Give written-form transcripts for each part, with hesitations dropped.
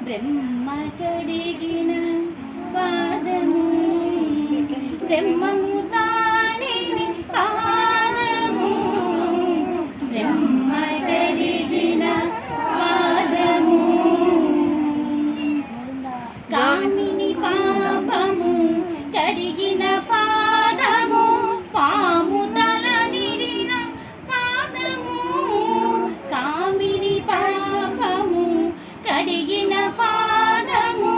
బ్రహ్మ కడిగిన పాదము బ్రహ్మము తానే పాదము బ్రహ్మ కడిగిన పాదము కామిని పాపము కడిగిన పాదము పాము తల నిడిన పాదము కామిని పాపము కడిగిన పాదము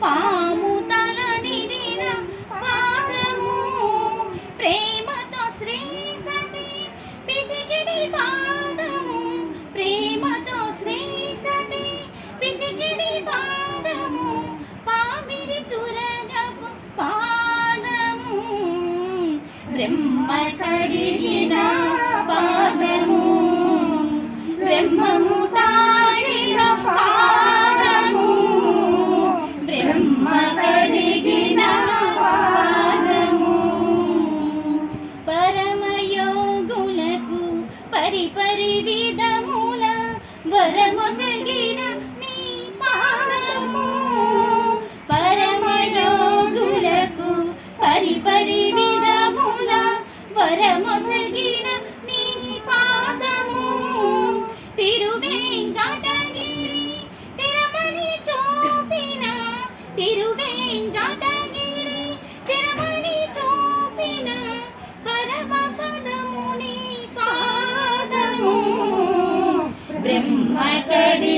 పాము తల నిడిన పాదము ప్రేమతో శ్రీ సతి పిసికిడి పాదము ప్రేమతో శ్రీ సతి పిసికిడి పాదము పామిడి తురగపు పాదము బ్రహ్మ కడిగిన పాదము బ్రహ్మము తాడిన పాదము బ్రహ్మ కడిగిన పాదము పరమయోగులకు పరిపరి విధముల వరమొసగిన నీ పాదము పరమయోగులకు పరిపరి విధముల వరమొసగిన నీ పాదము తిరువేంకటగిరి తిరుమలి చూపిన తిరువేంకటగిరి తిరుమలి చూపిన పరమ పదము నీ పాదము బ్రహ్మ కడి